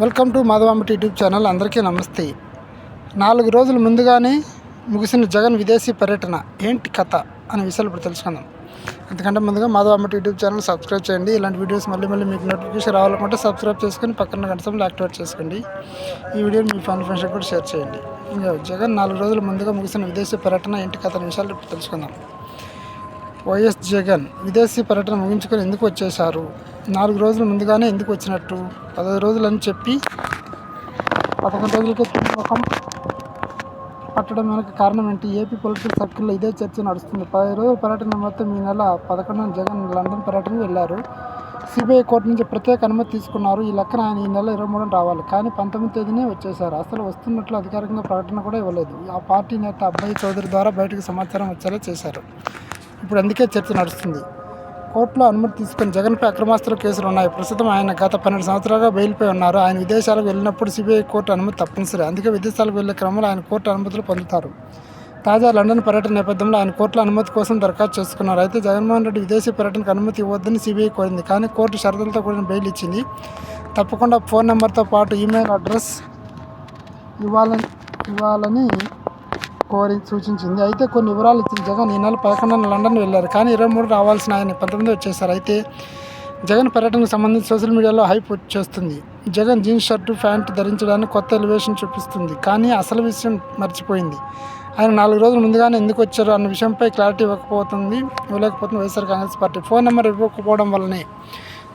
Welcome to మాధవాంబటి YouTube channel. అందరికీ నమస్తే. 4 రోజుల ముందుగానే ముగిసిన జగన్ విదేశీ పర్యటన ఏంటి కథ అనే విషయాలు ఇప్పుడు తెలుసుకుందాం. అంతకంటే ముందుగా మాధవాంబటి యూట్యూబ్ ఛానల్ సబ్స్క్రైబ్ చేయండి. ఇలాంటి వీడియోస్ మళ్ళీ మీకు నోటిఫికేషన్ రావాలనుకుంటే సబ్స్క్రైబ్ చేసుకొని పక్కన గంట సింబల్ యాక్టివేట్ చేసుకోండి. ఈ వీడియోని మీ ఫ్రెండ్స్కి కూడా షేర్ చేయండి. ఇంకా జగన్ 4 రోజుల ముందుగా ముగిసిన విదేశీ పర్యటన ఏంటి కథ అనే విషయాలు ఇప్పుడు తెలుసుకుందాం. వైఎస్ జగన్ విదేశీ పర్యటన ముగించుకొని ఎందుకు వచ్చేశారు? 4 రోజుల ముందుగానే ఎందుకు వచ్చినట్టు? 15 రోజులని చెప్పి 11 రోజులకే తిరుగుముఖం పట్టడం వెనక కారణం ఏంటి? ఏపీ పొలిటికల్ సర్కిల్లో ఇదే చర్చ నడుస్తుంది. 15 రోజుల పర్యటన మొత్తం ఈ నెల 11న జగన్ లండన్ పర్యటనకు వెళ్లారు. సిబిఐ కోర్టు నుంచి ప్రత్యేక అనుమతి తీసుకున్నారు. ఈ లెక్కన ఆయన ఈ నెల 23న రావాలి, కానీ 19వ తేదీనే వచ్చేశారు. అసలు వస్తున్నట్లు అధికారికంగా ప్రకటన కూడా ఇవ్వలేదు. ఆ పార్టీ నేత అబ్బాయి చౌదరి ద్వారా బయటకు సమాచారం వచ్చేలా చేశారు. ఇప్పుడు అందుకే చర్చ నడుస్తుంది. కోర్టులో అనుమతి తీసుకుని జగన్పై అక్రమాస్తుల కేసులు ఉన్నాయి. ప్రస్తుతం ఆయన గత 12 సంవత్సరాలుగా బెయిల్పై ఉన్నారు. ఆయన విదేశాలకు వెళ్ళినప్పుడు సిబిఐ కోర్టు అనుమతి తప్పనిసరి. అందుకే విదేశాలకు వెళ్లే క్రమంలో ఆయన కోర్టు అనుమతులు పొందుతారు. తాజా లండన్ పర్యటన నేపథ్యంలో ఆయన కోర్టులో అనుమతి కోసం దరఖాస్తు చేసుకున్నారు. అయితే జగన్మోహన్ రెడ్డి విదేశీ పర్యటనకు అనుమతి ఇవ్వొద్దని సిబిఐ కోరింది, కానీ కోర్టు షరతులతో కూడిన బెయిల్ ఇచ్చింది. తప్పకుండా ఫోన్ నెంబర్తో పాటు ఈమెయిల్ అడ్రస్ ఇవ్వాలని కోరి సూచించింది. అయితే కొన్ని వివరాలు ఇచ్చిన జగన్ ఈ నెల 11న లండన్ వెళ్లారు, కానీ 23 రావాల్సిన ఆయన 19 వచ్చేశారు. అయితే జగన్ పర్యటనకు సంబంధించి సోషల్ మీడియాలో హైప్ చేస్తుంది. జగన్ జీన్స్ షర్టు ప్యాంటు ధరించడానికి కొత్త ఎలివేషన్ చూపిస్తుంది, కానీ అసలు విషయం మర్చిపోయింది. ఆయన 4 రోజుల ముందుగానే ఎందుకు వచ్చారు అన్న విషయంపై క్లారిటీ ఇవ్వలేకపోతుంది YSR Congress party. Phone number ఇవ్వకపోవడం వల్లనే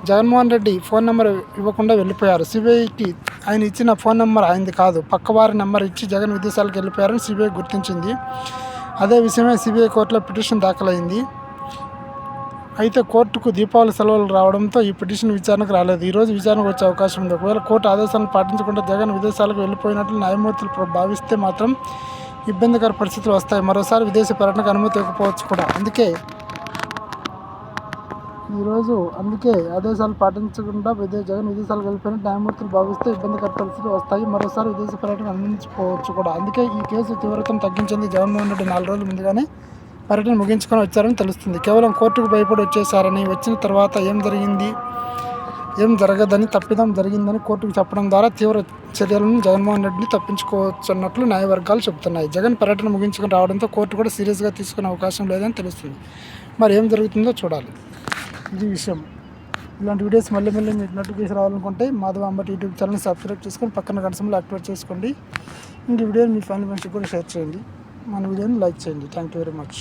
జగన్మోహన్ రెడ్డి ఫోన్ నెంబర్ ఇవ్వకుండా వెళ్ళిపోయారు. సిబిఐకి ఆయన ఇచ్చిన ఫోన్ నెంబర్ ఆయనది కాదు, పక్కవారి నెంబర్ ఇచ్చి జగన్ విదేశాలకు వెళ్ళిపోయారని సిబిఐ గుర్తించింది. అదే విషయమే సిబిఐ కోర్టులో పిటిషన్ దాఖలైంది. అయితే కోర్టుకు దీపావళి సెలవులు రావడంతో ఈ పిటిషన్ విచారణకు రాలేదు. ఈరోజు విచారణకు వచ్చే అవకాశం ఉంది. ఒకవేళ కోర్టు ఆదేశాలను పాటించకుండా జగన్ విదేశాలకు వెళ్ళిపోయినట్లు న్యాయమూర్తులు భావిస్తే మాత్రం ఇబ్బందికర పరిస్థితులు వస్తాయి. మరోసారి విదేశీ పర్యటనకు అనుమతి ఇవ్వకపోవచ్చు కూడా. అందుకే ఆదేశాలు పాటించకుండా జగన్ విదేశాలకు వెళ్ళిపోయిన న్యాయమూర్తులు భావిస్తే ఇబ్బందికర పరిస్థితులు వస్తాయి. మరోసారి విదేశీ పర్యటన అనుమతించకపోవచ్చు కూడా. అందుకే ఈ కేసు తీవ్రతను తగ్గించేందుకు జగన్మోహన్ రెడ్డి 4 రోజుల ముందుగానే పర్యటన ముగించుకొని వచ్చారని తెలుస్తుంది. కేవలం కోర్టుకు భయపడి వచ్చేశారని, వచ్చిన తర్వాత ఏం జరగదని, తప్పిదం జరిగిందని కోర్టుకు చెప్పడం ద్వారా తీవ్ర చర్యలను జగన్మోహన్ రెడ్డిని తప్పించుకోవచ్చున్నట్లు న్యాయవర్గాలు చెబుతున్నాయి. జగన్ పర్యటన ముగించుకొని రావడంతో కోర్టు కూడా సీరియస్గా తీసుకునే అవకాశం లేదని తెలుస్తుంది. మరి ఏం జరుగుతుందో చూడాలి. ఇది విషయం. ఇలాంటి వీడియోస్ మళ్ళీ మీకు నోటిఫికేషన్ రావాలనుకుంటే మాధవాంబటి యూట్యూబ్ ఛానల్ సబ్స్క్రైబ్ చేసుకొని పక్కన గంట సింబల్ యాక్టివేట్ చేసుకోండి. ఇంక వీడియోని మీ ఫ్యామిలీ మెంబర్స్కి కూడా షేర్ చేయండి. మన వీడియోని లైక్ చేయండి. Thank you very much.